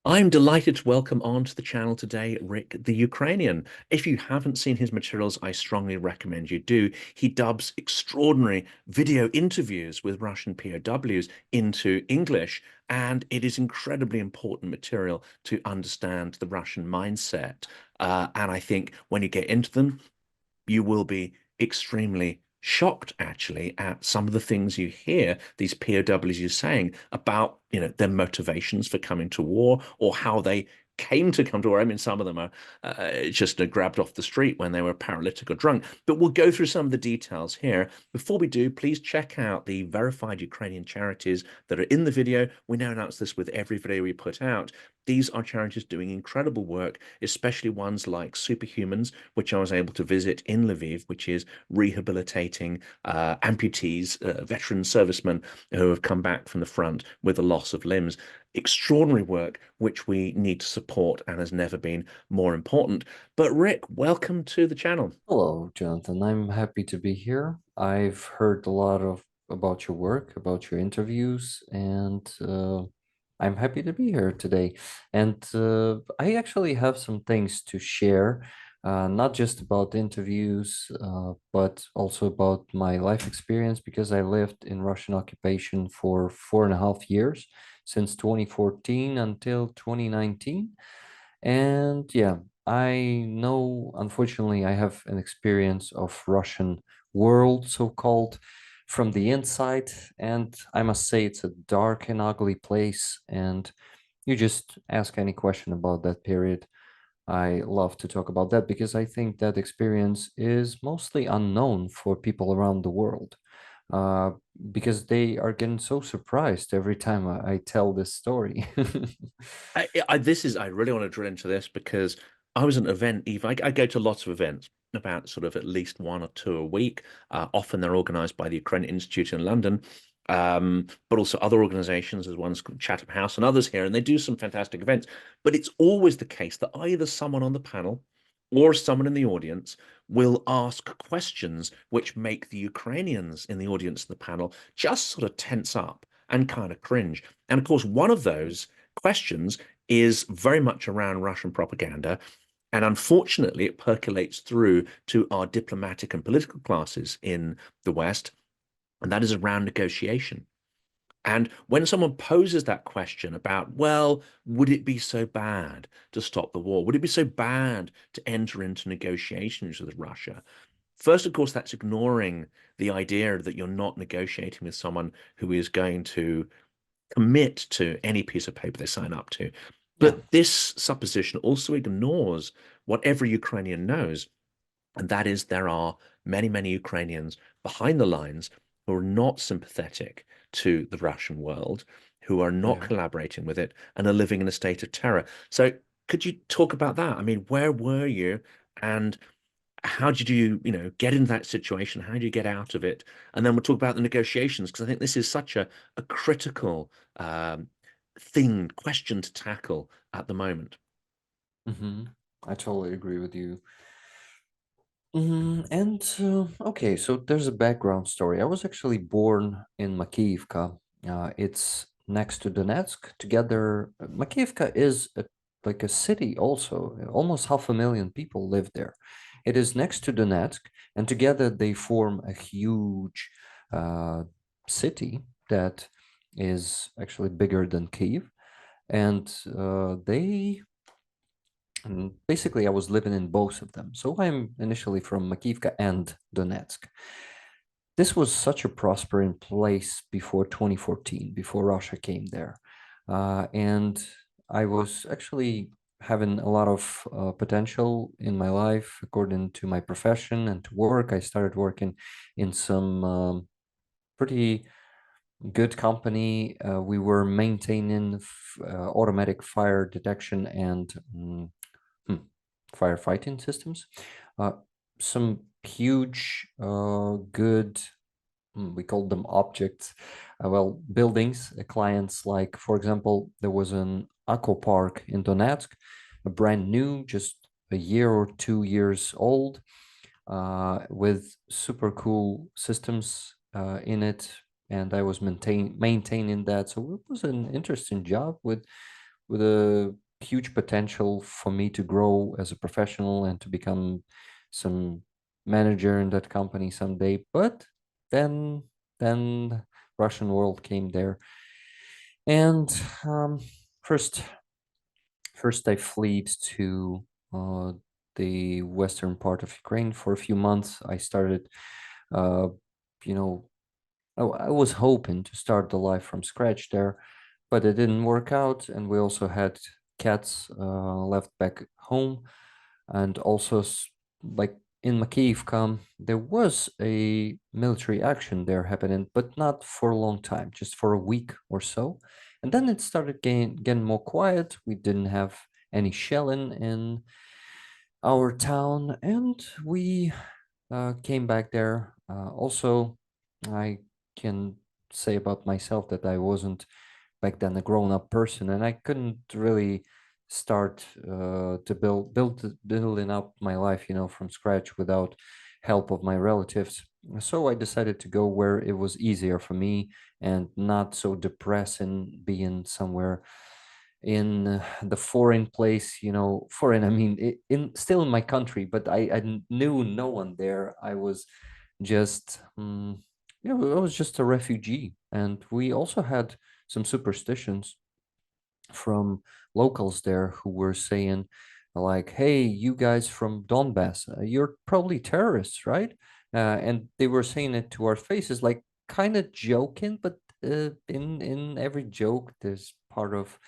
I'm delighted to welcome onto the channel today Rick the Ukrainian. If you haven't seen his materials, I strongly recommend you do. He dubs extraordinary video interviews with Russian POWs into English, and it is incredibly important material to understand the Russian mindset. And I think when you get into them, you will be extremely shocked actually at some of the things you hear these POWs you saying about, their motivations for coming to war or how they came to come to war. I mean, some of them are just grabbed off the street when they were paralytic or drunk. But we'll go through some of the details here. Before we do, please check out the verified Ukrainian charities that are in the video. We now announce this with every video we put out. These are charities doing incredible work, especially ones like Superhumans, which I was able to visit in Lviv, which is rehabilitating amputees, veteran servicemen who have come back from the front with a loss of limbs. Extraordinary work, which we need to support and has never been more important. But Rick, welcome to the channel. Hello, Jonathan. I'm happy to be here. I've heard a lot of about your work, about your interviews, and I'm happy to be here today. And I actually have some things to share, not just about interviews, but also about my life experience because I lived in Russian occupation for 4.5 years, since 2014 until 2019. And yeah, I know, unfortunately, I have an experience of Russian world, so-called, from the inside, and I must say it's a dark and ugly place. And you just ask any question about that period. I love to talk about that because I think that experience is mostly unknown for people around the world. Uh, because they are getting so surprised every time I tell this story. I really want to drill into this because I was at an event, Eve. I go to lots of events, about sort of at least one or two a week. Often they're organized by the Ukrainian Institute in London, but also other organizations, as one's called Chatham House and others here, and they do some fantastic events. But it's always the case that either someone on the panel or someone in the audience will ask questions which make the Ukrainians in the audience and the panel just sort of tense up and kind of cringe. And of course, one of those questions is very much around Russian propaganda. And unfortunately, it percolates through to our diplomatic and political classes in the West, and that is around negotiation. And when someone poses that question about, well, would it be so bad to stop the war? Would it be so bad to enter into negotiations with Russia? First, of course, that's ignoring the idea that you're not negotiating with someone who is going to commit to any piece of paper they sign up to. Yeah. But this supposition also ignores what every Ukrainian knows, and that is there are many, many Ukrainians behind the lines who are not sympathetic to the Russian world, who are not Yeah. collaborating with it, and are living in a state of terror. So could you talk about that? I mean, where were you, and how did you, get into that situation? How do you get out of it? And then we'll talk about the negotiations, because I think this is such a critical question to tackle at the moment. Hmm. I totally agree with you. And okay, so there's a background story. I was actually born in Makiivka. It's next to Donetsk. Together, Makiivka is like a city also. Almost 500,000 people live there. It is next to Donetsk, and together they form a huge uh, city that is actually bigger than Kiev. And and basically, I was living in both of them. So I'm initially from Makiivka and Donetsk. This was such a prospering place before 2014, before Russia came there. And I was actually having a lot of potential in my life according to my profession and to work. I started working in some pretty good company. We were maintaining automatic fire detection and hmm, firefighting systems. Uh, some huge, good, we called them objects, well, buildings, clients like, for example, there was an aqua park in Donetsk, a brand new, just a year or 2 years old, with super cool systems in it. And I was maintaining that. So it was an interesting job with a huge potential for me to grow as a professional and to become some manager in that company someday. But then then Russian world came there, and um, first first I fled to uh, the western part of Ukraine for a few months. I started, uh, you know, I was hoping to start the life from scratch there, but it didn't work out. And we also had cats left back home. And also, like in Makiivka, there was a military action there happening, but not for a long time, just for a week or so. And then it started getting more quiet. We didn't have any shelling in our town, and we came back there. Also, I can say about myself that I wasn't back then a grown-up person, and I couldn't really start to building up my life, from scratch without help of my relatives. So I decided to go where it was easier for me and not so depressing being somewhere in the foreign place, foreign, I mean, in still in my country, but I knew no one there. I was just, I was just a refugee. And we also had some superstitions from locals there who were saying, like, hey, you guys from Donbas, you're probably terrorists, right? And they were saying it to our faces, like kind of joking, but in every joke there's part of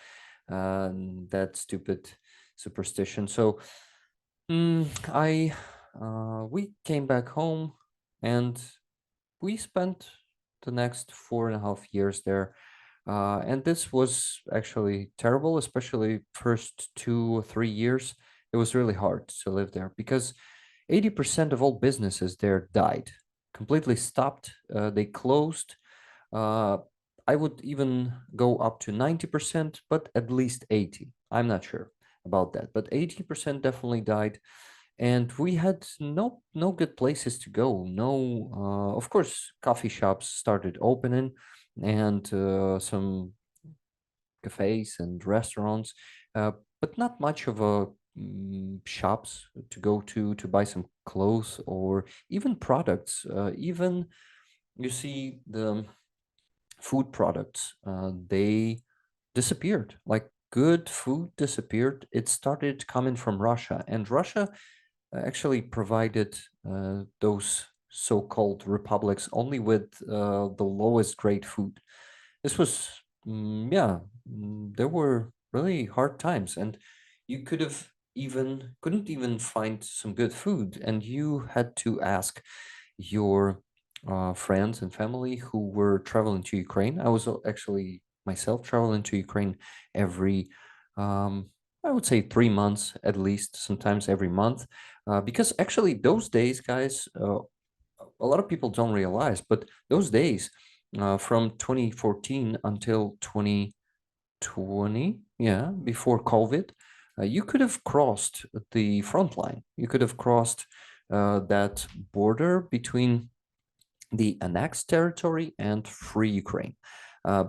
that stupid superstition. So I we came back home, and we spent the next 4.5 years there. And this was actually terrible, especially first 2 or 3 years. It was really hard to live there because 80% of all businesses there died, completely stopped. They closed. Uh, I would even go up to 90%, but at least 80. I'm not sure about that, but 80% definitely died. And we had no good places to go. No, of course, coffee shops started opening, and some cafes and restaurants, uh, but not much of a shops to go to buy some clothes or even products. Even you see the food products, they disappeared. Like good food disappeared. It started coming from Russia, and Russia actually provided those so-called republics only with the lowest grade food. This was, yeah, there were really hard times, and you couldn't even find some good food, and you had to ask your friends and family who were traveling to Ukraine. I was actually myself traveling to Ukraine every, I would say 3 months at least, sometimes every month, because actually those days, guys, a lot of people don't realize, but those days from 2014 until 2020, yeah, before COVID, you could have crossed the front line. You could have crossed that border between the annexed territory and free Ukraine. Uh,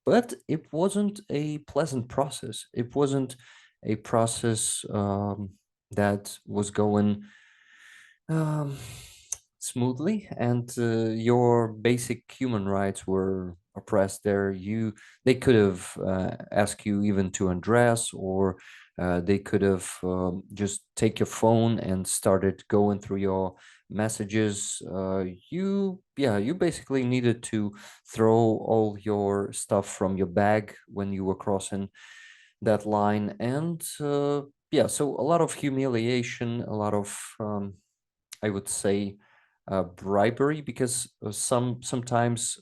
but it wasn't a pleasant process. It wasn't a process that was going um, smoothly, and your basic human rights were oppressed there. They could have asked you even to undress, or they could have just take your phone and started going through your messages. You basically needed to throw all your stuff from your bag when you were crossing that line. And so a lot of humiliation, a lot of I would say bribery, because sometimes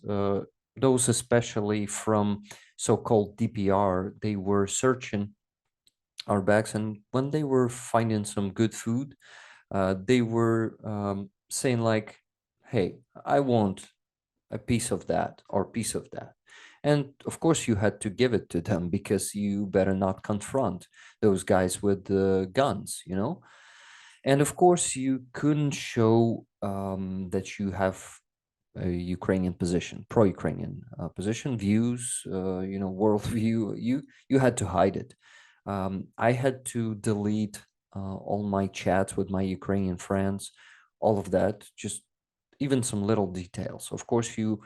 those, especially from so-called DPR, they were searching our bags, and when they were finding some good food, they were saying like, "Hey, I want a piece of that or piece of that." And of course, you had to give it to them because you better not confront those guys with the guns. And of course, you couldn't show that you have Ukrainian position, pro-Ukrainian position, views, worldview. You had to hide it. I had to delete all my chats with my Ukrainian friends, all of that, just even some little details. Of course, you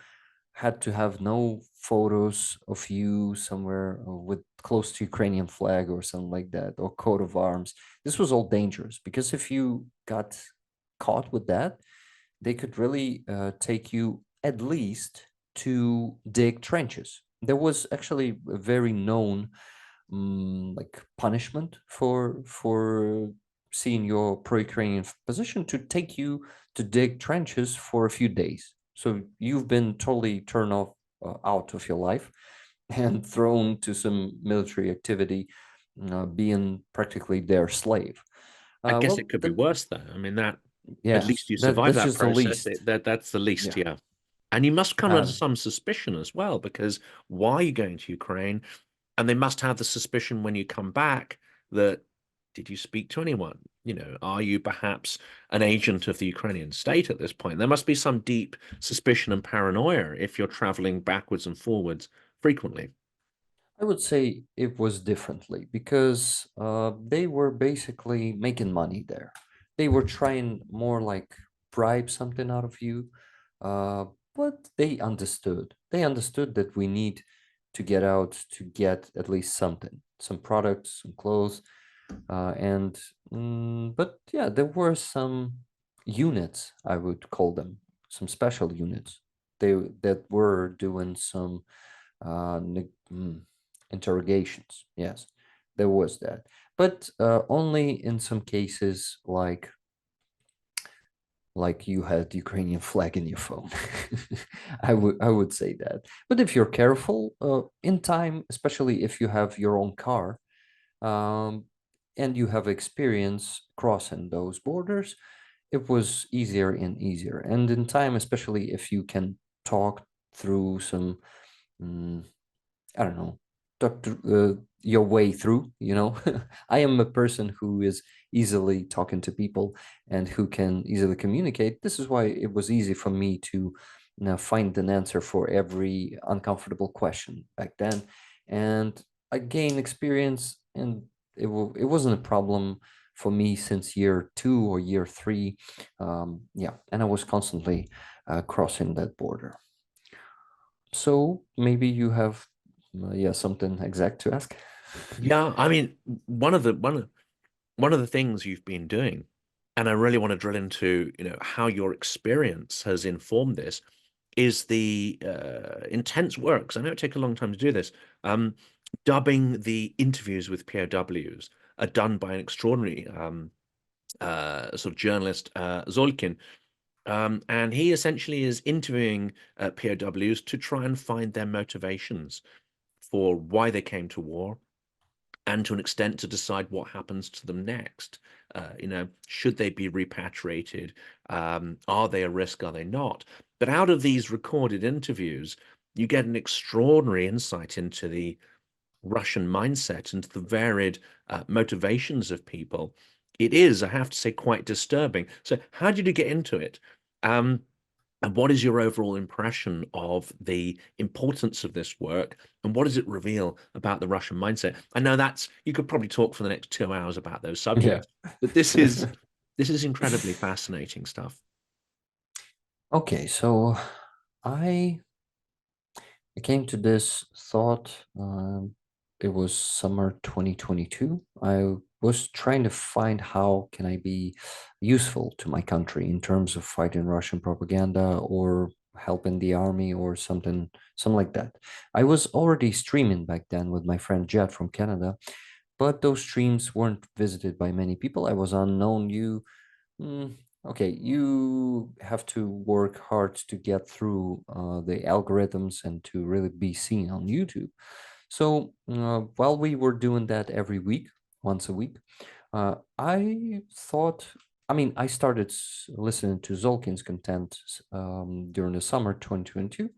had to have no photos of you somewhere with close to Ukrainian flag or something like that, or coat of arms. This was all dangerous because if you got caught with that, they could really take you at least to dig trenches. There was actually a very known like punishment for seeing your pro-Ukrainian position to take you to dig trenches for a few days. So you've been totally turned off out of your life and thrown to some military activity, being practically their slave. I guess Well, it could be that worse though. I mean, that at yes, least you survive that's that just the process. least. That's the least, Yeah. yeah. And you must come under Um, some suspicion as well, because why are you going to Ukraine? And they must have the suspicion when you come back that did you speak to anyone? Are you perhaps an agent of the Ukrainian state at this point? There must be some deep suspicion and paranoia if you're traveling backwards and forwards frequently. I would say it was differently because they were basically making money there. They were trying more like bribe something out of you, uh, but they understood. They understood that we need to get out to get at least something, some products, some clothes, but yeah, there were some units, I would call them, some special units. They that were doing some uh, neg- mm, interrogations. Yes, there was that, but only in some cases, like you had Ukrainian flag in your phone. I would say that. But if you're careful, in time, especially if you have your own car, um, and you have experience crossing those borders, it was easier and easier. And in time, especially if you can talk through some mm, I don't know, talk to, your way through, I am a person who is easily talking to people and who can easily communicate. This is why it was easy for me to find an answer for every uncomfortable question back then. And I gained experience, and it wasn't a problem for me since year 2 or year 3. Yeah, and I was constantly crossing that border. So maybe you have, yeah, something exact to ask. Yeah, I mean, one of the things you've been doing, and I really want to drill into, how your experience has informed this, is the intense work. 'Cause I know it takes a long time to do this. Dubbing the interviews with POWs are done by an extraordinary sort of journalist, Zolkin. And he essentially is interviewing POWs to try and find their motivations for why they came to war, and to an extent to decide what happens to them next. Should they be repatriated? Are they a risk? Are they not? But out of these recorded interviews, you get an extraordinary insight into the Russian mindset and the varied motivations of people. It is, I have to say, quite disturbing. So, how did you get into it? Um, and what is your overall impression of the importance of this work? And what does it reveal about the Russian mindset? I know you could probably talk for the next 2 hours about those Yeah. subjects, but this is incredibly fascinating stuff. Okay, so I I came to this thought. It was summer 2022. I was trying to find how can I be useful to my country in terms of fighting Russian propaganda or helping the army or something like that. I was already streaming back then with my friend Jet from Canada, but those streams weren't visited by many people. I was unknown. Mm, okay, you have to work hard to get through the algorithms and to really be seen on YouTube. So while we were doing that every week, once a week, I thought, I mean, I started listening to Zolkin's content during the summer 2022,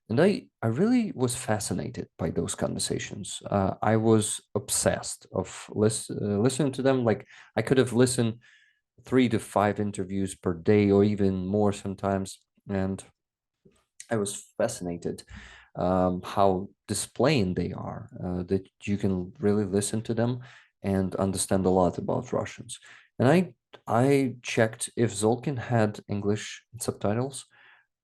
and I really was fascinated by those conversations. I was obsessed of listening to them. Like I could have listened 3 to 5 interviews per day or even more sometimes. And I was fascinated how displaying they are, that you can really listen to them and understand a lot about Russians. And I checked if Zolkin had English subtitles,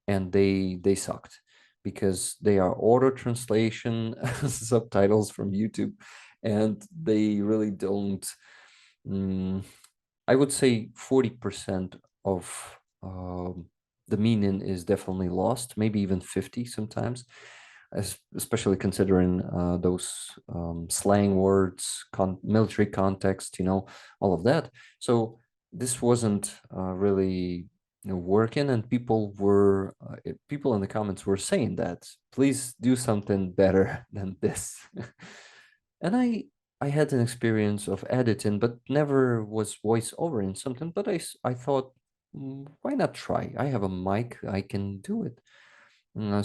and they sucked because they are auto translation subtitles from YouTube, and they really don't. mm, I would say 40% of the meaning is definitely lost, maybe even 50 sometimes, especially considering those slang words, military context, all of that. So this wasn't really working, and people in the comments were saying that please do something better than this. And I had an experience of editing, but never was voiceover in something. But I thought, why not try? I have a mic, I can do it.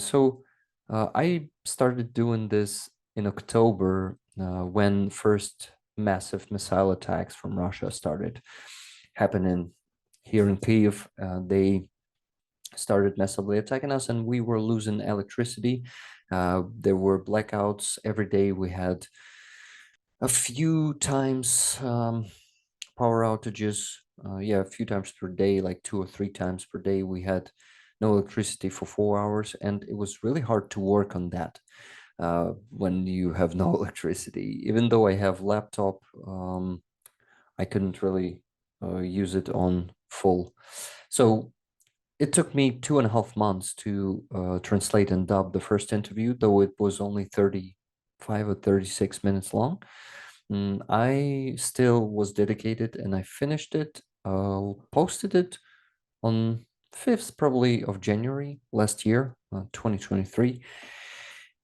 So I started doing this in October when first massive missile attacks from Russia started happening here in Kyiv. They started massively attacking us, and we were losing electricity. There were blackouts every day. We had a few times power outages. Yeah, a few times per day, like 2 or 3 times per day. We had no electricity for 4 hours, and it was really hard to work on that when you have no electricity. Even though I have laptop, I couldn't really use it on full. So it took me 2.5 months to translate and dub the first interview, though it was only 35 or 36 minutes long. I still was dedicated, and I finished it, posted it on 5th probably of January last year, 2023.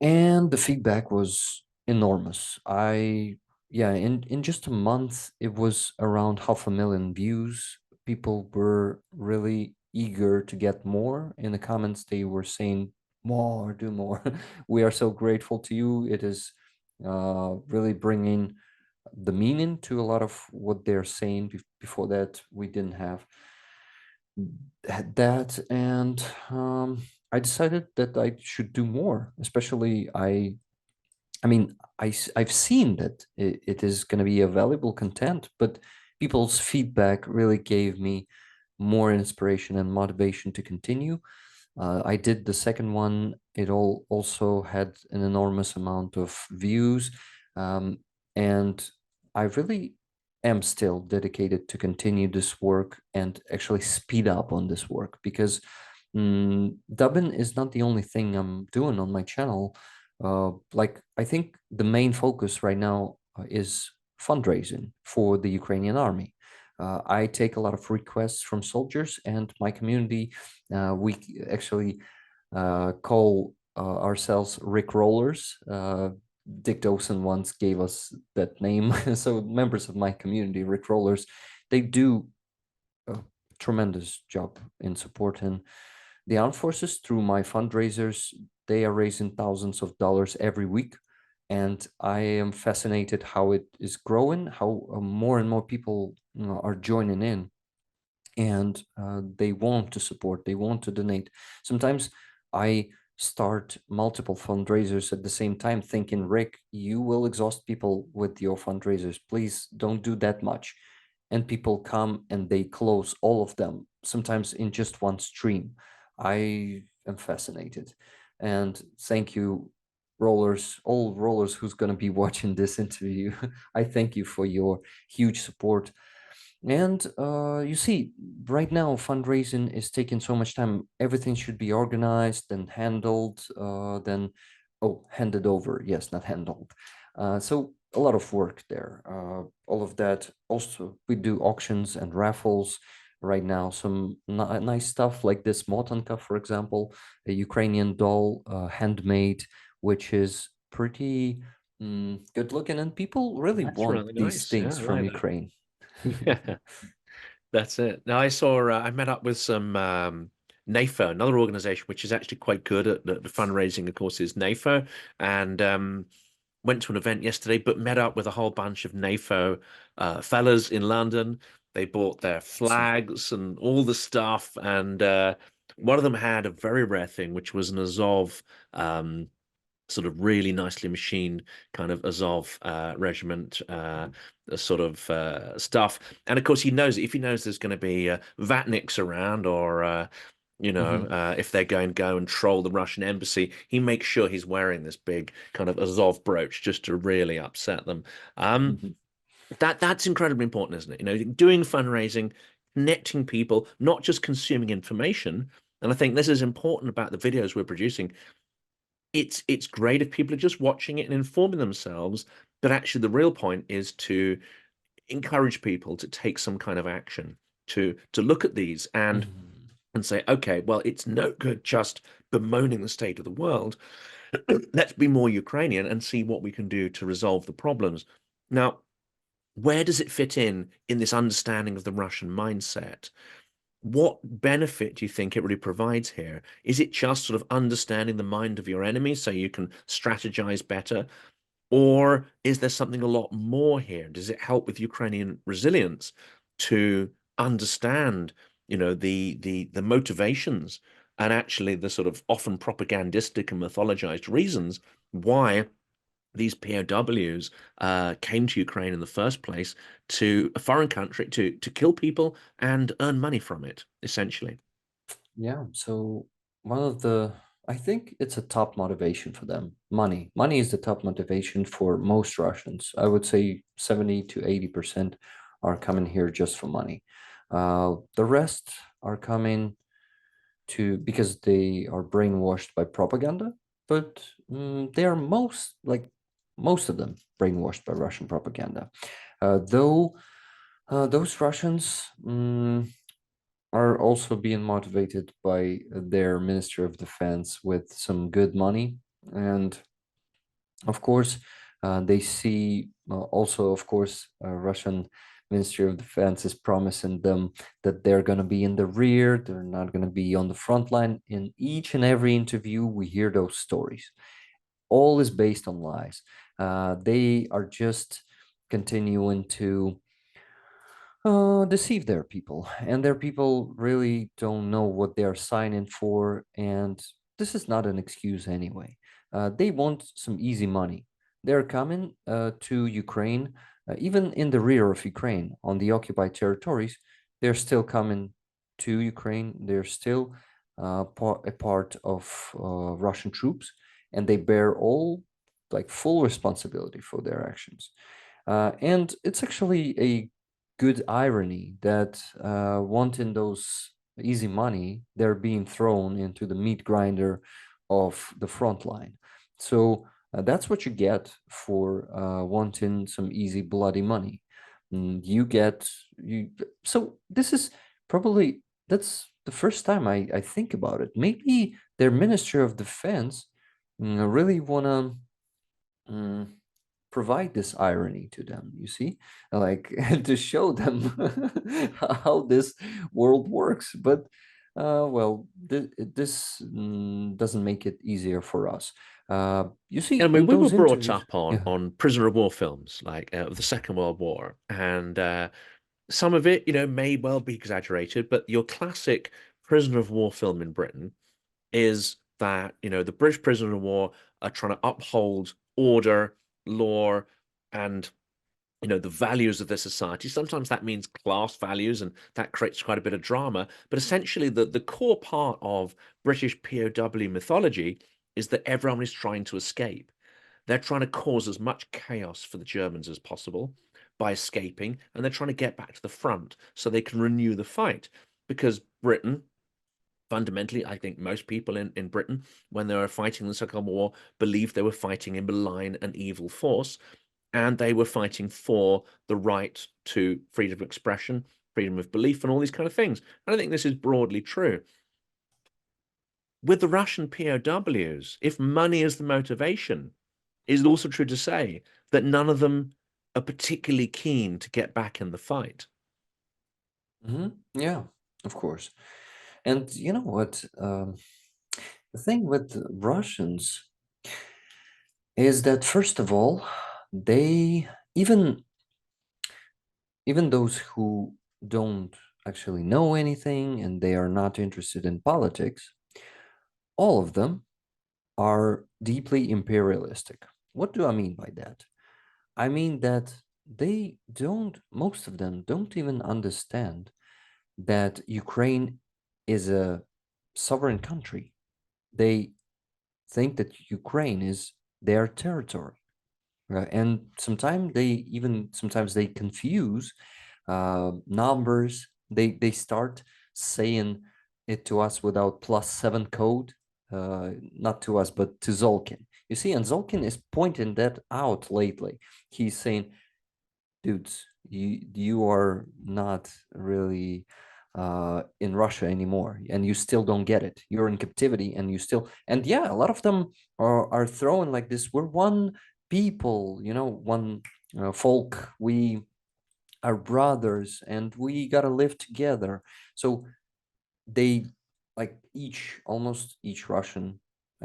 And the feedback was enormous. Yeah, in just a month, it was around 500,000 views. People were really eager to get more. In the comments, they were saying, more, do more. We are so grateful to you. It is really bringing the meaning to a lot of what they're saying. Before that, we didn't have that. And I decided that I should do more, especially I mean, I've seen that it is going to be a valuable content, but people's feedback really gave me more inspiration and motivation to continue. I did the second one. It all also had an enormous amount of views, and I really am still dedicated to continue this work and actually speed up on this work because dubbing is not the only thing I'm doing on my channel. Like I think the main focus right now is fundraising for the Ukrainian army. I take a lot of requests from soldiers, and my community, we actually call ourselves Rick Rollers. Dick Dawson once gave us that name. So members of my community, Rick Rollers, they do a tremendous job in supporting the armed forces through my fundraisers. They are raising thousands of dollars every week. And I am fascinated how it is growing, how more and more people are joining in, and they want to support, they want to donate. Sometimes I start multiple fundraisers at the same time, thinking, Rick, you will exhaust people with your fundraisers. Please don't do that much. And people come and they close all of them, sometimes in just one stream. I am fascinated. And thank you, rollers, all rollers who's going to be watching this interview. I thank you for your huge support. And you see, right now, fundraising is taking so much time. Everything should be organized and handled, handed over. Yes, not handled. So a lot of work there. All of that. Also, we do auctions and raffles right now. Some nice stuff like this Motanka, for example, a Ukrainian doll, handmade, which is pretty good looking, and people really That's want really these nice. Yeah, things I from like that. Ukraine. Yeah, that's it. Now I saw I met up with some NAFO, another organization which is actually quite good at the fundraising, of course, is NAFO, and went to an event yesterday, but met up with a whole bunch of NAFO fellas in London. They bought their Awesome. flags and all the stuff, and One of them had a very rare thing, which was an Azov sort of really nicely machined kind of Azov regiment sort of stuff. And of course, he knows if he knows there's going to be Vatniks around or Hmm. if they're going to go and troll the Russian embassy, he makes sure he's wearing this big kind of Azov brooch just to really upset them. Um, Hmm. that's incredibly important, isn't it? Doing fundraising, connecting people, not just consuming information. And I think this is important about the videos we're producing. It's great if people are just watching it and informing themselves, but actually the real point is to encourage people to take some kind of action, to look at these Hmm. and say, okay, well, it's no good just bemoaning the state of the world. Let's be more Ukrainian and see what we can do to resolve the problems. Now, where does it fit in this understanding of the Russian mindset? What benefit do you think it really provides here? Is it just sort of understanding the mind of your enemy so you can strategize better? Or is there something a lot more here? Does it help with Ukrainian resilience to understand, the motivations and actually the sort of often propagandistic and mythologized reasons why these POWs came to Ukraine in the first place, to a foreign country to kill people and earn money from it, essentially. Yeah, so one of the, I think it's a top motivation for them. Money. Money is the top motivation for most Russians. I would say 70 to 80% are coming here just for money. The rest are coming to because they are brainwashed by propaganda, but they are most of them brainwashed by Russian propaganda. Though those Russians are also being motivated by their Minister of Defense with some good money. And of course, they see also, of course, Russian Ministry of Defense is promising them that they're going to be in the rear, they're not going to be on the front line. In each and every interview, we hear those stories. All is based on lies. They are just continuing to deceive their people, and their people really don't know what they are signing for. And this is not an excuse anyway. They want some easy money. They're coming to Ukraine, even in the rear of Ukraine, on the occupied territories. They're still coming to Ukraine. They're still a part of Russian troops, and they bear all like full responsibility for their actions. And it's actually a good irony that wanting those easy money, they're being thrown into the meat grinder of the front line. So that's what you get for wanting some easy, bloody money. You get you. So this is probably that's the first time I think about it. Maybe their Ministry of Defense really wanna. mm, provide this irony to them, you see, like to show them how this world works. But well, this doesn't make it easier for us. You see, I mean, in we were those brought interviews, up on yeah. prisoner of war films, like of the Second World War, and some of it, may well be exaggerated, but your classic prisoner of war film in Britain is that, the British prisoner of war are trying to uphold order, law, and the values of the society. Sometimes that means class values, and that creates quite a bit of drama. But essentially, the core part of British POW mythology is that everyone is trying to escape. They're trying to cause as much chaos for the Germans as possible by escaping, and they're trying to get back to the front so they can renew the fight. Because Britain, fundamentally, I think most people in Britain, when they were fighting the Second World War, believed they were fighting a malign and evil force, and they were fighting for the right to freedom of expression, freedom of belief, and all these kind of things. And I think this is broadly true. With the Russian POWs, if money is the motivation, is it also true to say that none of them are particularly keen to get back in the fight? Yeah, of course. And you know what, the thing with the Russians is that first of all, they even those who don't actually know anything and they are not interested in politics, all of them are deeply imperialistic. What do I mean by that? I mean that most of them don't even understand that Ukraine is a sovereign country. They think that Ukraine is their territory. And sometimes they confuse numbers. They start saying it to us without +7 code, not to us but to Zolkin. You see, and Zolkin is pointing that out lately. He's saying, dudes, you are not really in Russia anymore, and you still don't get it. You're in captivity, and you still, and yeah, a lot of them are throwing like this. We're one people, one folk. We are brothers, and we gotta live together. So they like almost each Russian,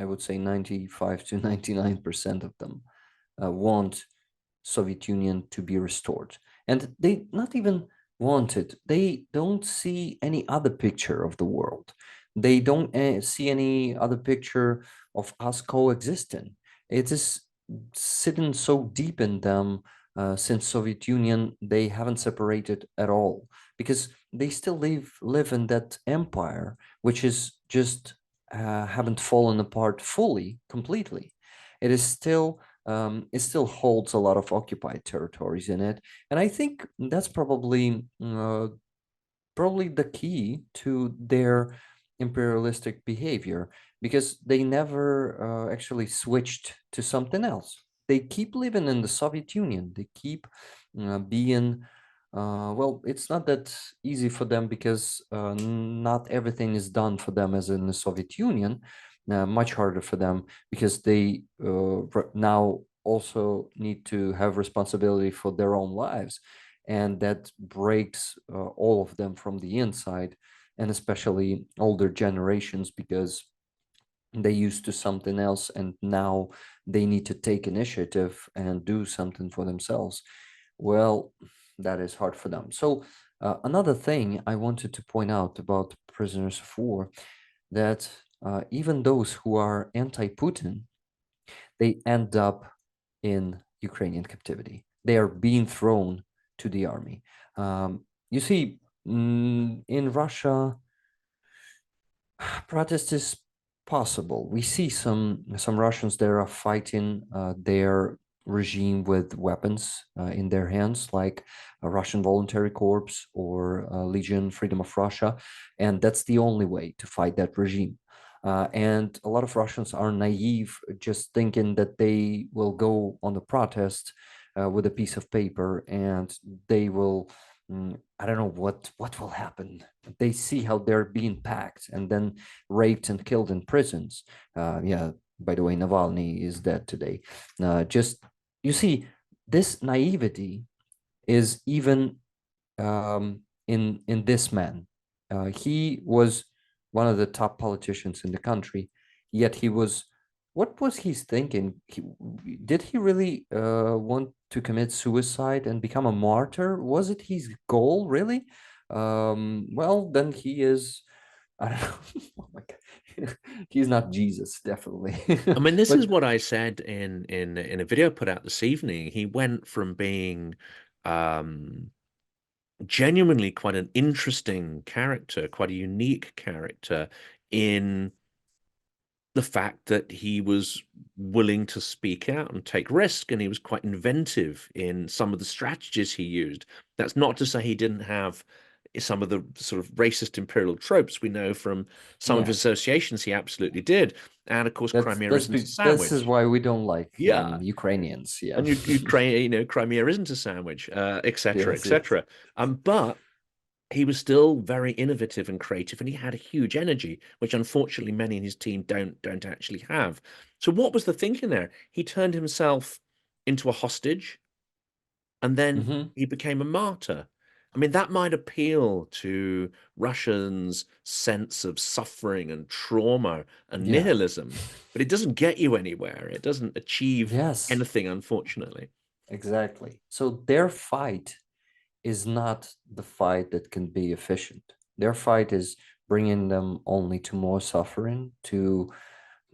I would say 95 to 99% of them want Soviet Union to be restored. And they not even want it. They don't see any other picture of the world. They don't see any other picture of us coexisting. It is sitting so deep in them since Soviet Union, they haven't separated at all because they still live in that empire, which is just haven't fallen apart fully, completely. It still holds a lot of occupied territories in it, and I think that's probably the key to their imperialistic behavior because they never actually switched to something else. They keep living in the Soviet Union. They keep being, well, it's not that easy for them because not everything is done for them as in the Soviet Union. Much harder for them because they now also need to have responsibility for their own lives, and that breaks all of them from the inside, and especially older generations because they used to something else and now they need to take initiative and do something for themselves. Well, that is hard for them. So another thing I wanted to point out about prisoners of war, that even those who are anti-Putin, they end up in Ukrainian captivity. They are being thrown to the army. You see, in Russia, protest is possible. We see some Russians that are fighting their regime with weapons in their hands, like a Russian Voluntary Corps or Legion Freedom of Russia, and that's the only way to fight that regime. And a lot of Russians are naive, just thinking that they will go on the protest with a piece of paper and they will I don't know what will happen. They see how they're being packed and then raped and killed in prisons. Yeah, by the way, Navalny is dead today. Just you see, this naivety is even in this man. He was one of the top politicians in the country, yet he was. What was he thinking? Did he really want to commit suicide and become a martyr? Was it his goal, really? Well, then he is. I don't know. Oh my God. He's not Jesus, definitely. I mean, this is But what I said in a video put out this evening. He went from being um genuinely quite an interesting character, quite a unique character in the fact that he was willing to speak out and take risk, and he was quite inventive in some of the strategies he used. That's not to say he didn't have some of the sort of racist imperial tropes we know from some of his yeah, associations. He absolutely did, and of course, Crimea isn't a this is sandwich. why we don't like Yeah, Ukrainians. Yeah. and Ukraine, Crimea isn't a sandwich, etc., Yes, yes. etc. But he was still very innovative and creative, and he had a huge energy, which unfortunately many in his team don't actually have. So what was the thinking there? He turned himself into a hostage, and then Hmm. he became a martyr. I mean, that might appeal to Russians' sense of suffering and trauma and Yeah. nihilism, but it doesn't get you anywhere. It doesn't achieve Yes, anything, unfortunately. exactly. So their fight is not the fight that can be efficient. Their fight is bringing them only to more suffering, to,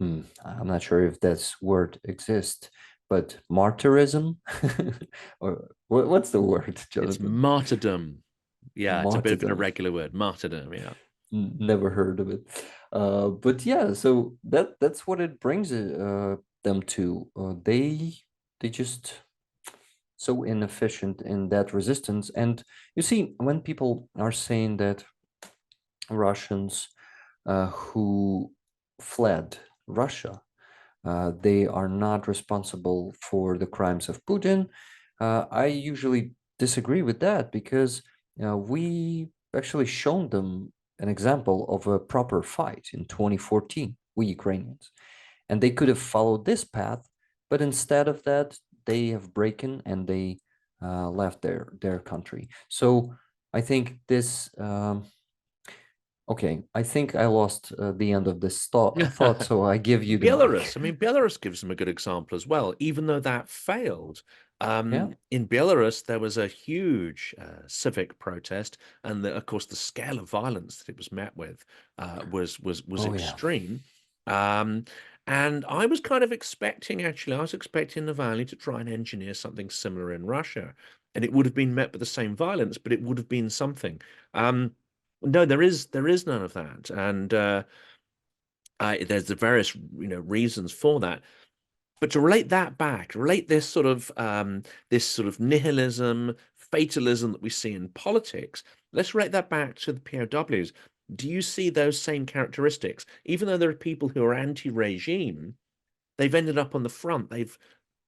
I'm not sure if that word exists, but martyrism, or what's the word, It's Jonathan? martyrdom. Yeah, it's a bit of an Martyrdom. irregular word. Martyrdom, yeah. Never heard of it. But yeah, so that's what it brings them to. They just so inefficient in that resistance. And you see, when people are saying that Russians who fled Russia, they are not responsible for the crimes of Putin, I usually disagree with that because we actually shown them an example of a proper fight in 2014, we Ukrainians, and they could have followed this path, but instead of that, they have broken and they left their country. So I think this. Okay, I think I lost the end of this thought, so I give you the mic. Belarus, I mean, Belarus gives them a good example as well, even though that failed. Yeah. In Belarus, there was a huge civic protest, and of course, the scale of violence that it was met with was Oh yeah. extreme. Um, and I was kind of expecting, actually, I was expecting Navalny to try and engineer something similar in Russia, and it would have been met with the same violence, but it would have been something. No, there is none of that, and there's the various reasons for that. But to relate that back, relate this sort of nihilism, fatalism that we see in politics, let's relate that back to the POWs. Do you see those same characteristics? Even though there are people who are anti-regime, they've ended up on the front. They've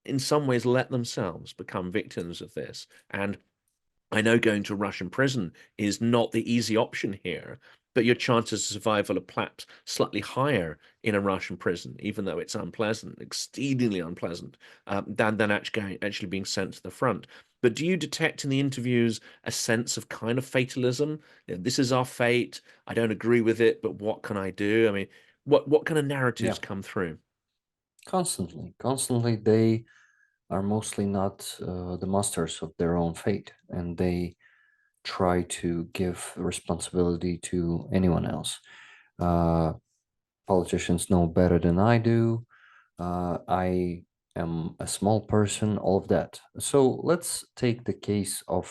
in some ways let themselves become victims of this. And I know going to a Russian prison is not the easy option here, but your chances of survival are perhaps slightly higher in a Russian prison, even though it's unpleasant, exceedingly unpleasant, than actually being sent to the front. But do you detect in the interviews a sense of kind of fatalism? This is our fate. I don't agree with it, but what can I do? I mean, what kind of Yeah. narratives come through? Constantly, they are mostly not the masters of their own fate, and they try to give responsibility to anyone else. Uh, Politicians know better than I do. I am a small person, all of that. So let's take the case um,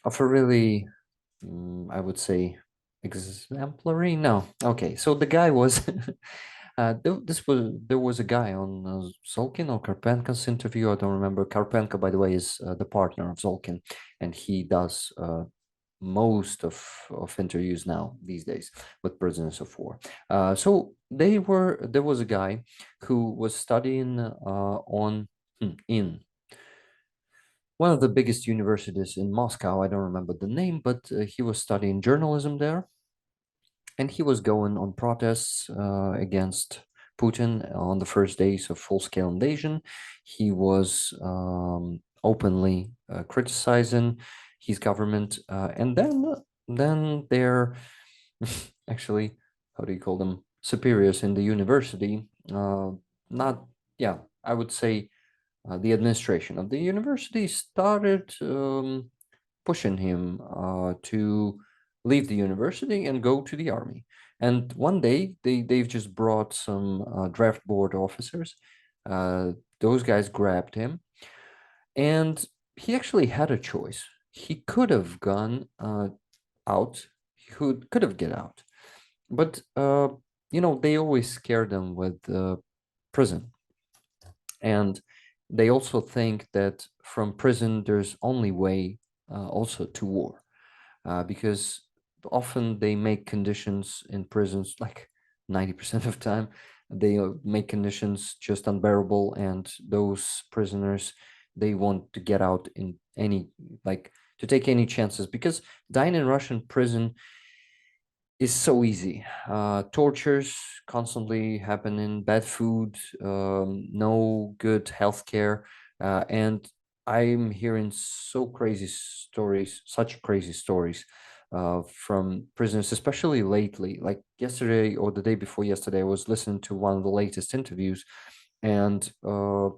of a really, I would say, exemplary. No, okay. So the guy was, there was a guy on Zolkin or Karpenko's interview. I don't remember. Karpenko, by the way, is the partner of Zolkin, and he does most of interviews now these days with prisoners of war. So there was a guy who was studying in one of the biggest universities in Moscow. I don't remember the name, but he was studying journalism there, and he was going on protests against Putin on the first days of full-scale invasion. He was openly criticizing his government, and then their actually, how do you call them, superiors in the university, not yeah, I would say the administration of the university started pushing him to leave the university and go to the army. And one day they've just brought some draft board officers. Uh, those guys grabbed him, and he actually had a choice. He could have gone out. He could have get out, but they always scare them with prison, and they also think that from prison there's only way also to war, because often they make conditions in prisons like 90% of time they make conditions just unbearable, and those prisoners, they want to get out in any, like, to take any chances, because dying in Russian prison is so easy. Tortures constantly happening, bad food, no good healthcare, and I'm hearing such crazy stories from prisoners, especially lately. Like yesterday or the day before yesterday, I was listening to one of the latest interviews, and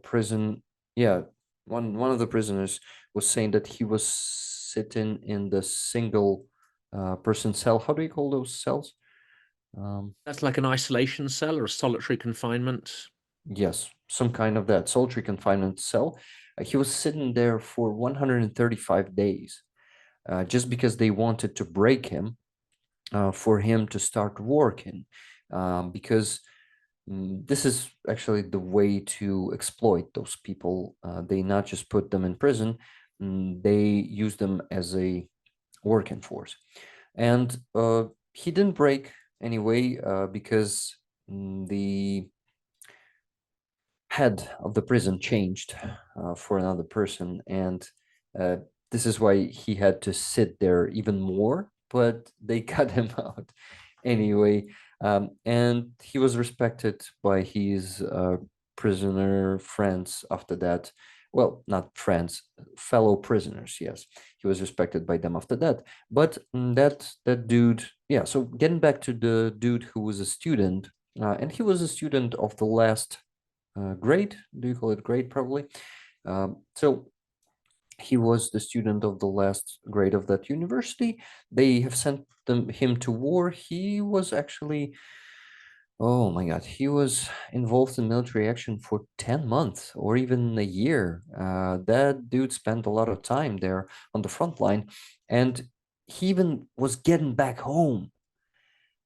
prison, yeah, One of the prisoners was saying that he was sitting in the single person cell. How do you call those cells? Um, That's like an isolation cell or a solitary confinement. yes, some kind of that solitary confinement cell. He was sitting there for 135 days, just because they wanted to break him, for him to start working, because this is actually the way to exploit those people. They not just put them in prison, they use them as a working force. And he didn't break anyway, because the head of the prison changed for another person, and uh, this is why he had to sit there even more, but they cut him out anyway. And he was respected by his prisoner friends after that. Well, not friends, fellow prisoners. Yes, he was respected by them after that. But that dude, yeah. So getting back to the dude who was a student, and he was a student of the last grade. Do you call it grade? Probably. So he was the student of the last grade of that university. They have sent him to war. He was actually, oh my God, he was involved in military action for 10 months or even a year. That dude spent a lot of time there on the front line, and he even was getting back home,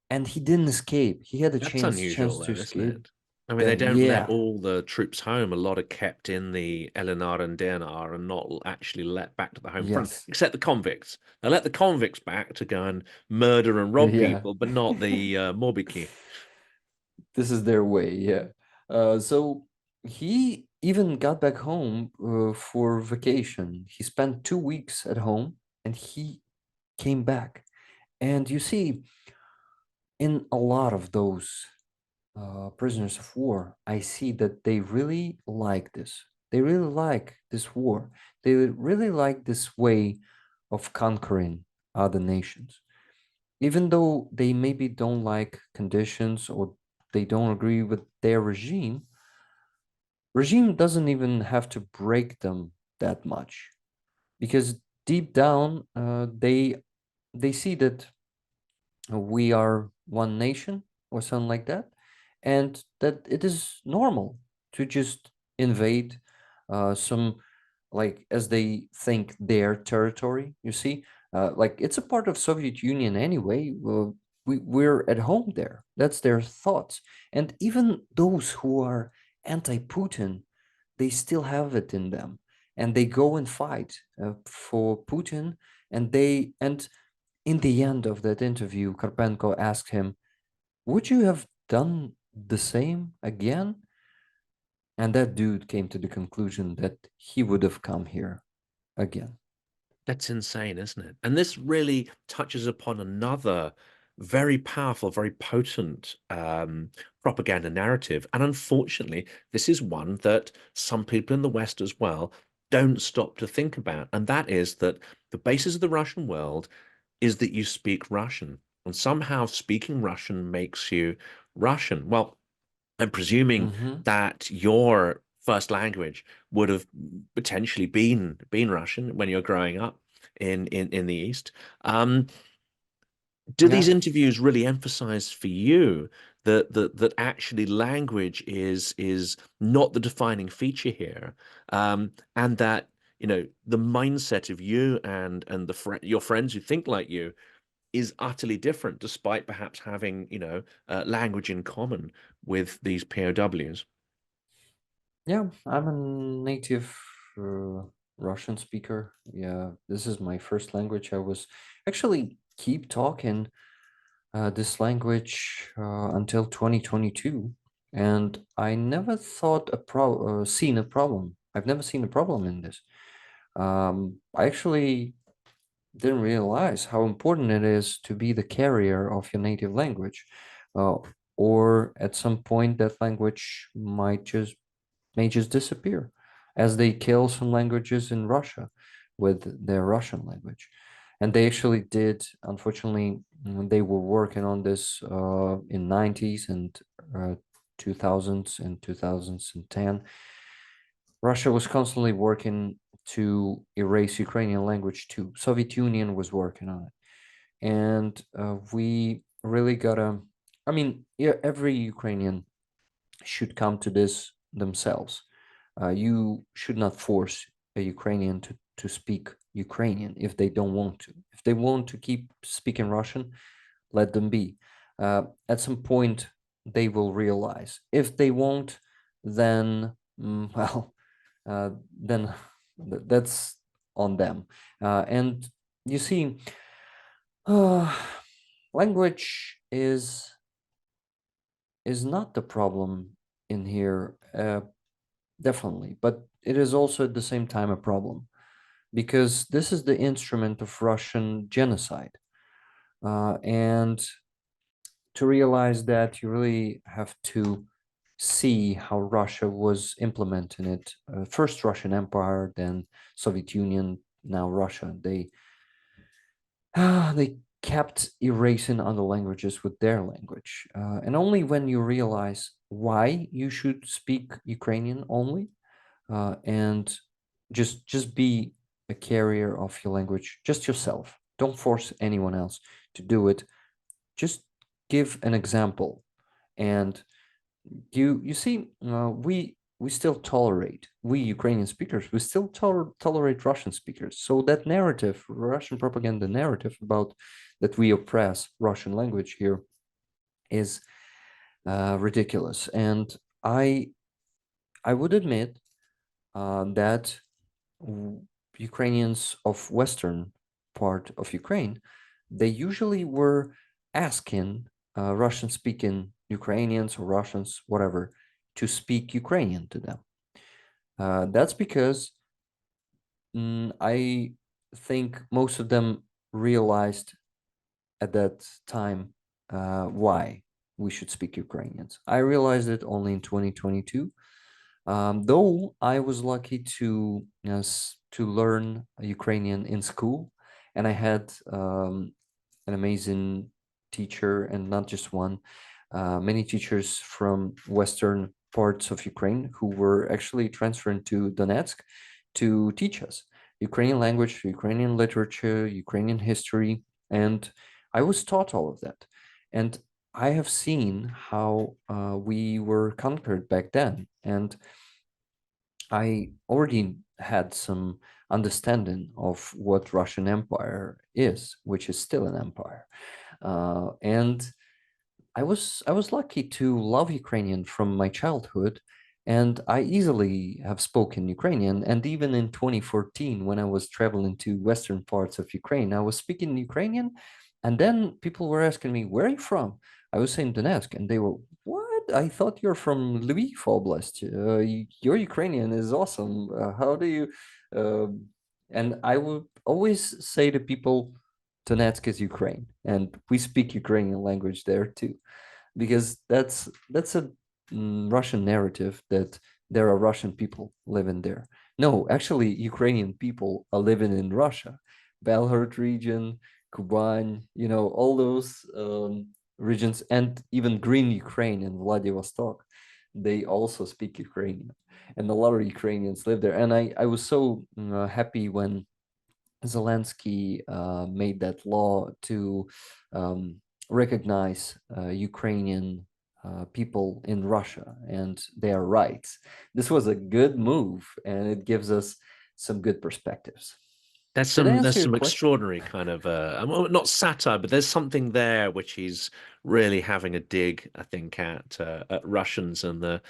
and he didn't escape. He had a That's chance unusual, to though, isn't escape. it? I mean, they don't let Yeah, all the troops home. A lot are kept in the LNR and DNR and not actually let back to the home front, yes, except the convicts. They let the convicts back to go and murder and rob yeah. people, but not the Mobiki. This is their way, yeah. So he even got back home for vacation. He spent 2 weeks at home and he came back. And you see, in a lot of those prisoners of war, I see that they really like this. They really like this war. They really like this way of conquering other nations. Even though they maybe don't like conditions or they don't agree with their regime doesn't even have to break them that much, because deep down they see that we are one nation or something like that, and that it is normal to just invade some, like, as they think, their territory. You see, like, it's a part of Soviet Union anyway. We're at home there. That's their thoughts. And even those who are anti-Putin, they still have it in them, and they go and fight for Putin. And in the end of that interview, Karpenko asked him, "Would you have done the same again?" And that dude came to the conclusion that he would have come here again. That's insane, isn't it? And this really touches upon another very powerful, very potent propaganda narrative. And unfortunately, this is one that some people in the West as well don't stop to think about. And that is that the basis of the Russian world is that you speak Russian. And somehow speaking Russian makes you Russian. Well, I'm presuming Mm-hmm. that your first language would have potentially been Russian when you're growing up in the East. Um, do these Yeah. interviews really emphasize for you that actually language is not the defining feature here, and that the mindset of you and your friends who think like you is utterly different, despite perhaps having language in common with these POWs. Yeah, I'm a native uh, Russian speaker. Yeah, this is my first language. I was actually keep talking this language until 2022, and I never thought seen a problem. I've never seen a problem in this. I actually didn't realize how important it is to be the carrier of your native language, uh, or at some point that language may just disappear, as they kill some languages in Russia with their Russian language. And they actually did, unfortunately, they were working on this in 90s and 2000s and 2010. Russia was constantly working to erase Ukrainian language too. Soviet Union was working on it, and we really gotta. I mean, yeah, every Ukrainian should come to this themselves. You should not force a Ukrainian to speak Ukrainian if they don't want to. If they want to keep speaking Russian, let them be. At some point, they will realize. If they won't, then, well, then that's on them. And you see, uh, language is not the problem in here, definitely, but it is also at the same time a problem because this is the instrument of Russian genocide. And to realize that, you really have to see how Russia was implementing it. First Russian Empire, then Soviet Union, now Russia. They kept erasing other languages with their language. And only when you realize why you should speak Ukrainian only, and just be a carrier of your language, just yourself. Don't force anyone else to do it. Just give an example. And you see, we still tolerate, we Ukrainian speakers, we still tolerate Russian speakers. So that narrative, Russian propaganda narrative about that we oppress Russian language here is ridiculous. And I I would admit that Ukrainians of Western part of Ukraine, they usually were asking Russian-speaking Ukrainians or Russians, whatever, to speak Ukrainian to them. That's because I think most of them realized at that time why we should speak Ukrainians. I realized it only in 2022. Though I was lucky to learn Ukrainian in school, and I had an amazing teacher, and not just one, many teachers from Western parts of Ukraine who were actually transferring to Donetsk to teach us Ukrainian language, Ukrainian literature, Ukrainian history, and I was taught all of that. And I have seen how we were conquered back then, and I already had some understanding of what Russian Empire is, which is still an empire. And I was lucky to love Ukrainian from my childhood, and I easily have spoken Ukrainian. And even in 2014, when I was traveling to western parts of Ukraine, I was speaking Ukrainian, and then people were asking me, "Where are you from?" I was saying Donetsk, and they were, "What? I thought you're from Lviv Oblast. Your Ukrainian is awesome. How do you?" Um and I would always say to people, Donetsk is Ukraine, and we speak Ukrainian language there too, because that's a Russian narrative that there are Russian people living there. No, actually, Ukrainian people are living in Russia, Belgorod region, Kuban, all those regions, and even Green Ukraine and Vladivostok. They also speak Ukrainian, and a lot of Ukrainians live there. And I was so happy when Zelensky made that law to recognize Ukrainian people in Russia and their rights. This was a good move, and it gives us some good perspectives. Did I There's answer your some question? extraordinary kind of well, not satire, but there's something there which he's really having a dig, I think, at Russians and the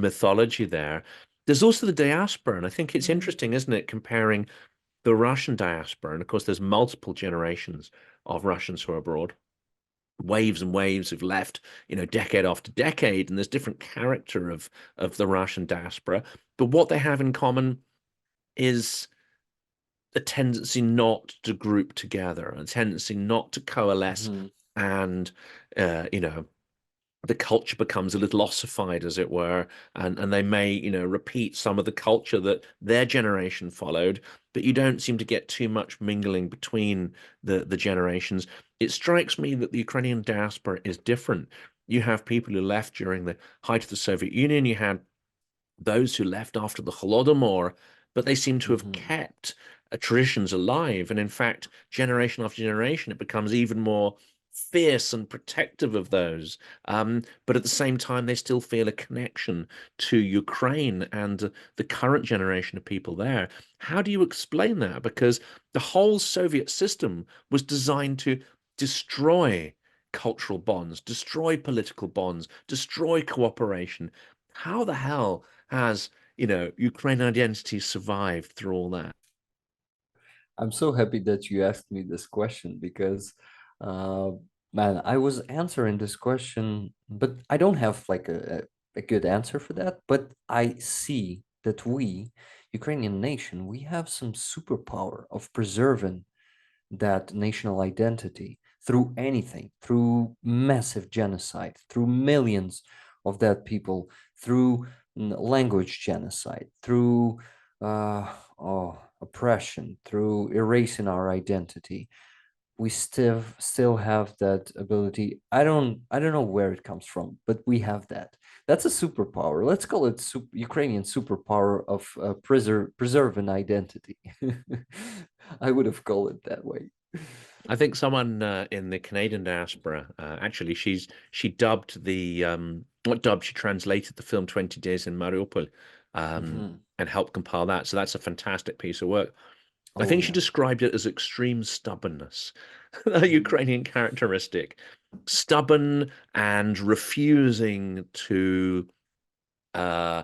mythology there. There's also the diaspora, and I think it's interesting, isn't it, comparing the Russian diaspora, and of course there's multiple generations of Russians who are abroad, waves and waves who've left, decade after decade, and there's different character of the Russian diaspora. But what they have in common is a tendency not to group together, a tendency not to coalesce, Mhm. and the culture becomes a little ossified, as it were, and they may, repeat some of the culture that their generation followed, but you don't seem to get too much mingling between the generations. It strikes me that the Ukrainian diaspora is different. You have people who left during the height of the Soviet Union. You had those who left after the Holodomor, but they seem to have Hmm. kept traditions alive. And in fact, generation after generation, it becomes even more fierce and protective of those. But at the same time, they still feel a connection to Ukraine and the current generation of people there. How do you explain that? Because the whole Soviet system was designed to destroy cultural bonds, destroy political bonds, destroy cooperation. How the hell has, Ukrainian identity survived through all that? I'm so happy that you asked me this question because, uh, man, I was answering this question, but I don't have like a good answer for that. But I see that we, Ukrainian nation, we have some superpower of preserving that national identity through anything, through massive genocide, through millions of dead people, through language genocide, through oppression, through erasing our identity. We still have that ability. I don't know where it comes from, but we have that. That's a superpower. Let's call it Ukrainian superpower of preserving identity. I would have called it that way. I think someone in the Canadian diaspora, actually, she dubbed the not dubbed, she translated the film 20 Days in Mariupol, Mhm. and helped compile that. So that's a fantastic piece of work. I Oh think she yeah. described it as extreme stubbornness, a Mhm. Ukrainian characteristic, stubborn and uh,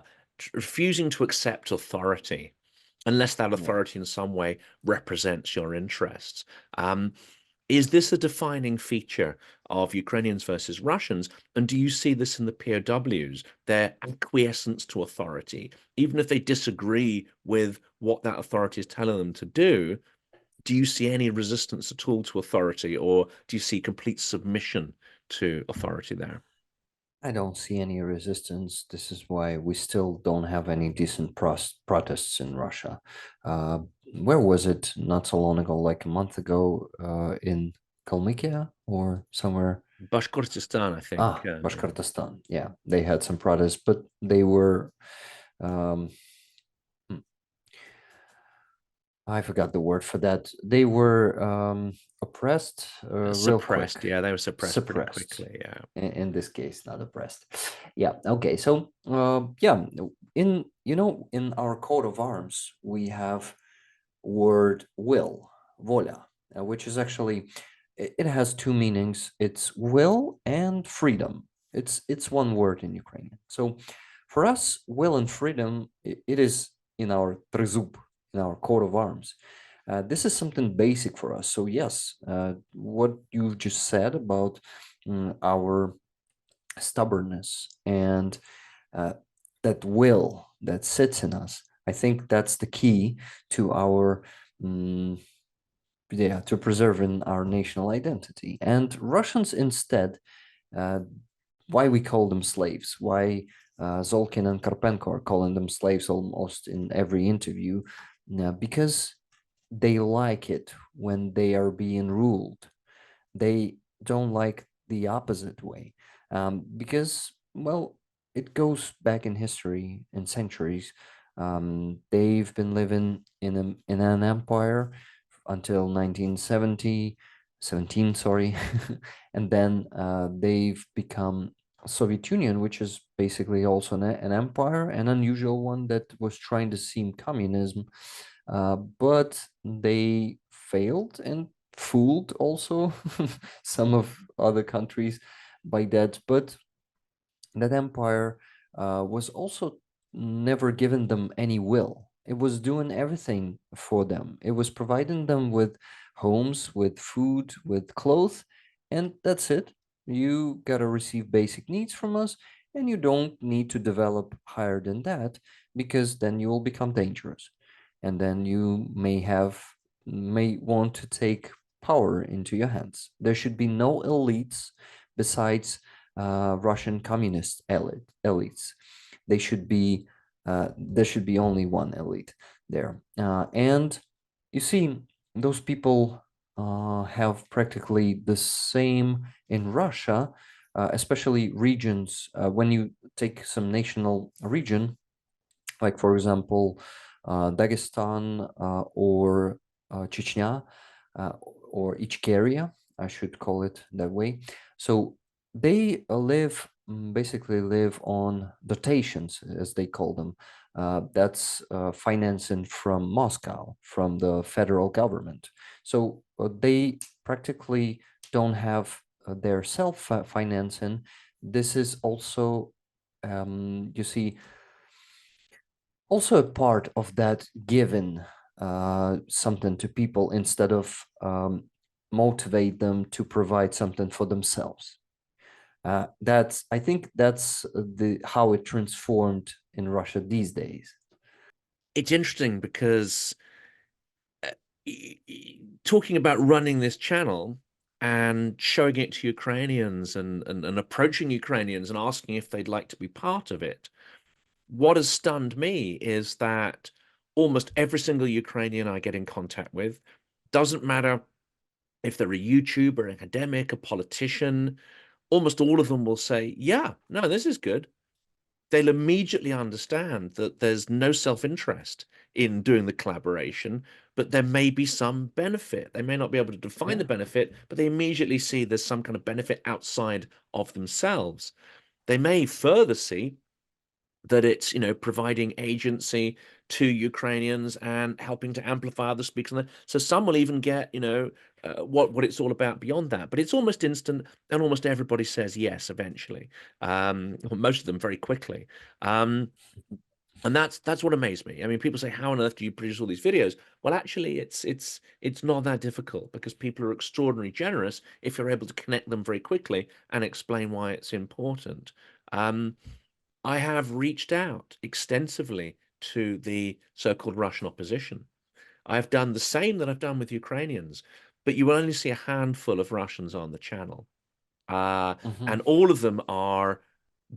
refusing to accept authority unless that Yeah. authority in some way represents your interests. Um, is this a defining feature of Ukrainians versus Russians? And do you see this in the POWs, their acquiescence to authority, even if they disagree with what that authority is telling them to do? Do you see any resistance at all to authority, or do you see complete submission to authority there? I don't see any resistance. This is why we still don't have any decent protests in Russia. Uh, where was it not so long ago, like a month ago, in Kalmykia or somewhere? Bashkortostan, I think. Bashkortostan. Yeah, they had some protests, but they were, um, hmm, I forgot the word for that. They were oppressed real quick, Suppressed. Yeah, they were suppressed pretty suppressed. quickly. Yeah. In this case, not oppressed. Yeah. Okay. So, yeah, in our coat of arms, we have word will, voля, which is actually it has two meanings. It's will and freedom. It's one word in Ukrainian. So, for us, will and freedom, it is in our trezub, in our coat of arms. This is something basic for us. So yes, what you've just said about our stubbornness and uh, that will that sits in us, I think that's the key to our mm, yeah, to preserving our national identity. And Russians instead, uh, why we call them slaves, why Zolkin and Karpenko are calling them slaves almost in every interview, because they like it when they are being ruled. They don't like the opposite way, because, well, it goes back in history and centuries. They've been living in an empire until 1970, 17, sorry, and then they've become Soviet Union, which is basically also an empire, an unusual one that was trying to seem communism, but they failed and fooled also some of other countries by that. But that empire was also never given them any will. It was doing everything for them. It was providing them with homes, with food, with clothes, and that's it. You gotta receive basic needs from us, and you don't need to develop higher than that because then you will become dangerous. And then you may want to take power into your hands. There should be no elites besides Russian communist elites. They should be there should be only one elite there, and you see those people have practically the same in Russia, especially regions. When you take some national region, like for example, Dagestan or Chechnya or Ichkeria, I should call it that way. So they basically live on dotations, as they call them. That's financing from Moscow, from the federal government. So they practically don't have their self-financing. This is also, you see, also a part of that giving something to people instead of motivate them to provide something for themselves. That's I think that's the how it transformed in Russia these days. It's interesting because uh, talking about running this channel and showing it to Ukrainians and approaching Ukrainians and asking if they'd like to be part of it, what has stunned me is that almost every single Ukrainian I get in contact with, doesn't matter if they're a YouTuber, an academic, a politician, almost all of them will say, yeah, no, this is good. They'll immediately understand that there's no self-interest in doing the collaboration, but there may be some benefit. They may not be able to define Yeah. the benefit, but they immediately see there's some kind of benefit outside of themselves. They may further see that it's, providing agency to Ukrainians and helping to amplify other speakers. So some will even get, what it's all about beyond that. But it's almost instant, and almost everybody says yes eventually. Most of them very quickly. And that's what amazed me. I mean, people say, "How on earth do you produce all these videos?" Well, actually, it's not that difficult because people are extraordinarily generous if you're able to connect them very quickly and explain why it's important. Um, I have reached out extensively to the so-called Russian opposition. I've done the same that I've done with Ukrainians, but you will only see a handful of Russians on the channel. And Mhm. all of them are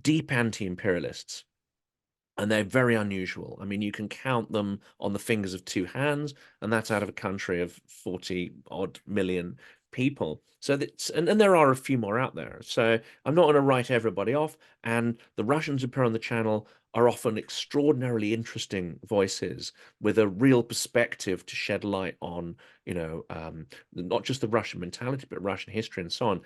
deep anti-imperialists, and they're very unusual. I mean, you can count them on the fingers of two hands, and that's out of a country of 40 odd million people. So that's, and there are a few more out there. So I'm not going to write everybody off. And the Russians who appear on the channel are often extraordinarily interesting voices with a real perspective to shed light on, not just the Russian mentality, but Russian history and so on.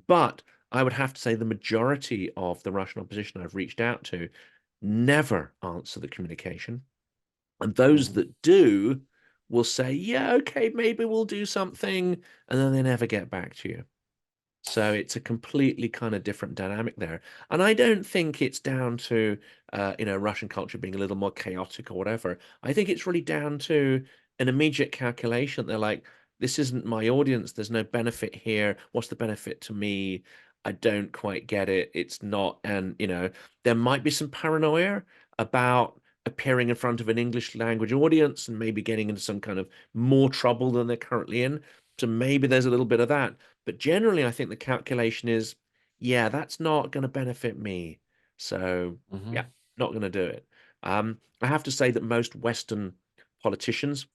But I would have to say the majority of the Russian opposition I've reached out to never answer the communication. And those Mhm. that do will say, yeah, okay, maybe we'll do something. And then they never get back to you. So it's a completely kind of different dynamic there. And I don't think it's down to, Russian culture being a little more chaotic or whatever. I think it's really down to an immediate calculation. They're like, this isn't my audience. There's no benefit here. What's the benefit to me? I don't quite get it. It's not. And, there might be some paranoia about appearing in front of an English language audience and maybe getting into some kind of more trouble than they're currently in. So maybe there's a little bit of that. But generally, I think the calculation is, yeah, that's not going to benefit me. So, yeah, Mhm. not going to do it. I have to say that most Western politicians,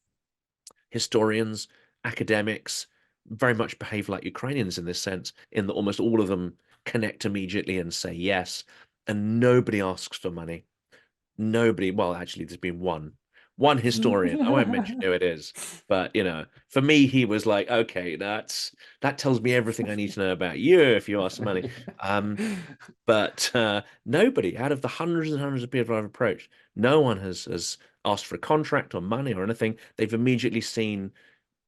historians, academics very much behave like Ukrainians in this sense, in that almost all of them connect immediately and say yes, and nobody asks for money. Nobody, well, actually, there's been one historian. I won't mention who it is, but for me, he was like, okay, that tells me everything I need to know about you if you ask for money. But nobody out of the hundreds and hundreds of people I've approached, no one has asked for a contract or money or anything. They've immediately seen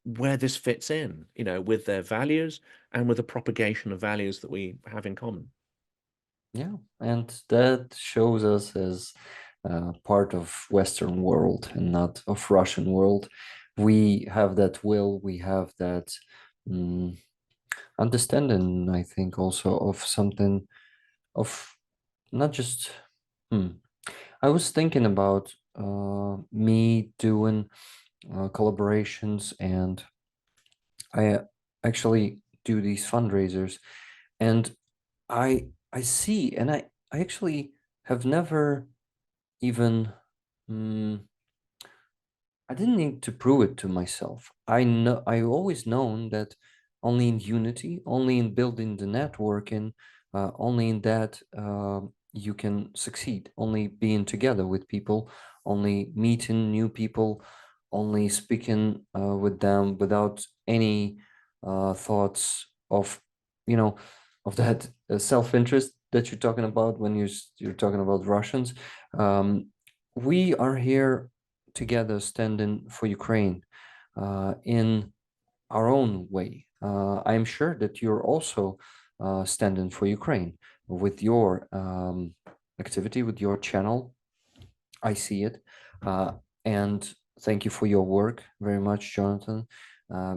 where this fits in, with their values and with the propagation of values that we have in common. Yeah, and that shows us as part of Western world and not of Russian world. We have that will, we have that mm, understanding, I think, also of something of not just. Hmm. I was thinking about me doing collaborations, and I actually do these fundraisers, and I see, and I actually have never even mm, I didn't need to prove it to myself. I always known that only in unity, only in building the networking, only in that you can succeed. Only being together with people, only meeting new people, only speaking with them without any thoughts of, you know, of that self-interest that you're talking about when you're talking about Russians. We are here together standing for Ukraine in our own way. I'm sure that you're also standing for Ukraine with your activity, with your channel. I see it. And thank you for your work very much, Jonathan,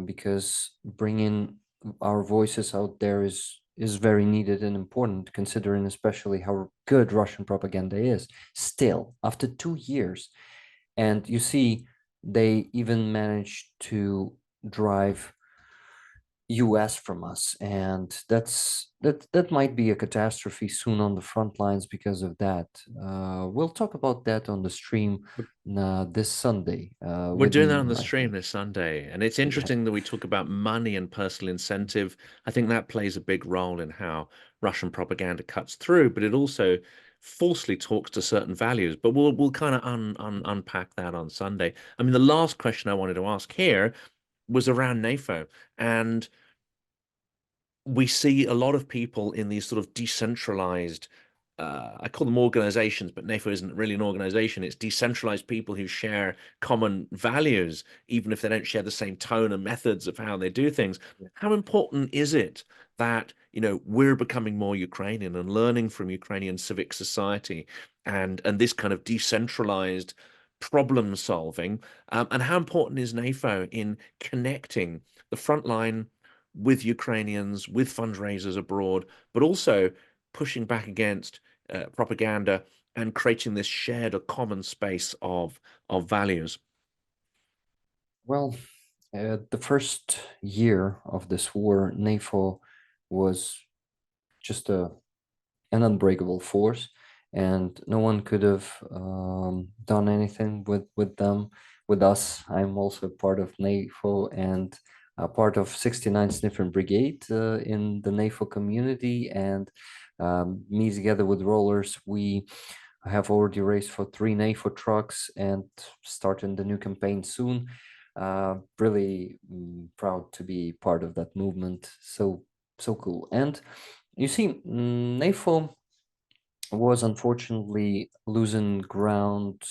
because bringing our voices out there is very needed and important, considering especially how good Russian propaganda is still after 2 years. And you see, they even managed to drive US from us, and that might be a catastrophe soon on the front lines because of that. We'll talk about that on the stream this Sunday We're with doing that on you, the I stream think. this Sunday, and it's Yeah. interesting that we talk about money and personal incentive. I think that plays a big role in how Russian propaganda cuts through, but it also falsely talks to certain values. But we'll kind of unpack that on Sunday. I mean, the last question I wanted to ask here was around NAFO, and we see a lot of people in these sort of decentralized, I call them organizations, but NAFO isn't really an organization. It's decentralized people who share common values, even if they don't share the same tone and methods of how they do things. How important is it that, we're becoming more Ukrainian and learning from Ukrainian civic society and this kind of decentralized problem solving? And how important is NAFO in connecting the front line with Ukrainians, with fundraisers abroad, but also pushing back against propaganda and creating this shared or common space of values? Well, the first year of this war, NAFO was just an unbreakable force, and no one could have done anything with them, with us. I'm also part of NAFO and part of 69 Sniffing Brigade in the NAFO community, and me together with Rollers, we have already raced for 3 NAFO trucks and starting the new campaign soon. Really proud to be part of that movement. So cool. And you see, NAFO was unfortunately losing ground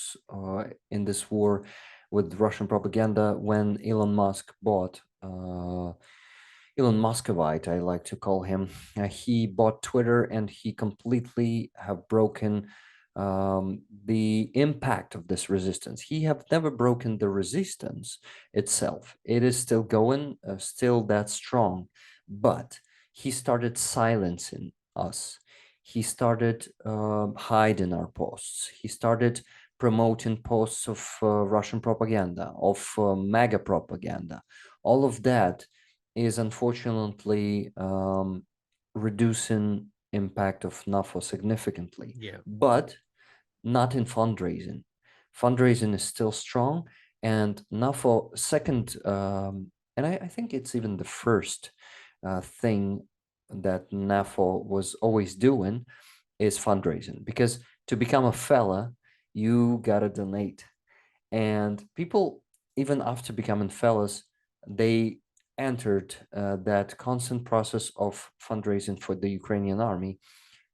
in this war with Russian propaganda when Elon Musk bought Elon Muscovite, I like to call him. He bought Twitter and he completely have broken the impact of this resistance. He have never broken the resistance itself. It is still going, still that strong, but he started silencing us. He started hiding our posts. He started promoting posts of Russian propaganda, of MAGA propaganda. All of that is unfortunately reducing impact of NAFO significantly, Yeah. but not in fundraising. Fundraising is still strong, and NAFO second, and I think it's even the first thing that NAFO was always doing is fundraising, because to become a fella, you gotta donate. And people, even after becoming fellas, they entered that constant process of fundraising for the Ukrainian army,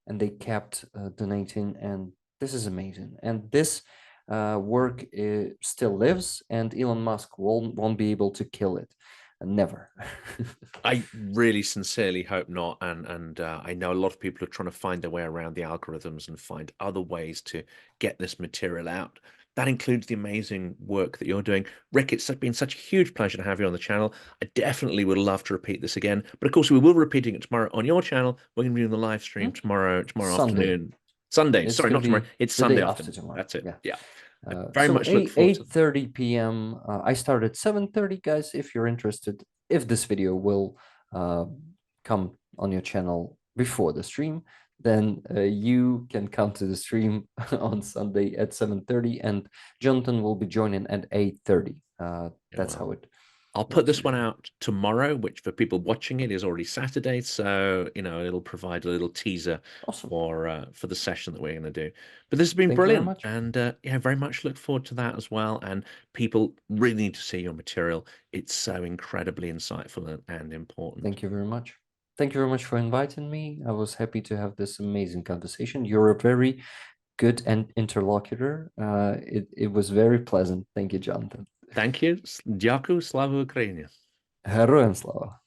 and they kept donating. And this is amazing. And this work still lives, and Elon Musk won't be able to kill it. Never. I really sincerely hope not, and I know a lot of people are trying to find their way around the algorithms and find other ways to get this material out. That includes the amazing work that you're doing. Rick, it's been such a huge pleasure to have you on the channel. I definitely would love to repeat this again, but of course we will be repeating it tomorrow on your channel. We're going to be doing the live stream Hmm? tomorrow Sunday. afternoon. Sunday, It's sorry, gonna not tomorrow. be It's the Sunday day after afternoon. tomorrow. That's it. Yeah. Yeah. I very So much look 8 forward to it. 8:30 p.m. I start at 7:30, guys. If you're interested, if this video will come on your channel before the stream, then you can come to the stream on Sunday at 7:30, and Jonathan will be joining at 8:30. Yeah, That's well, how it. I'll put this one Absolutely. out tomorrow, which for people watching it is already Saturday. So, it'll provide a little teaser Awesome. for the session that we're going to do. But this has been Thank you very brilliant. much. And yeah, very much look forward to that as well. And people really need to see your material. It's so incredibly insightful and important. Thank you very much. Thank you very much for inviting me. I was happy to have this amazing conversation. You're a very good and interlocutor. It was very pleasant. Thank you, Jonathan. Thank you. Дякую. Слава Україні. Героям слава.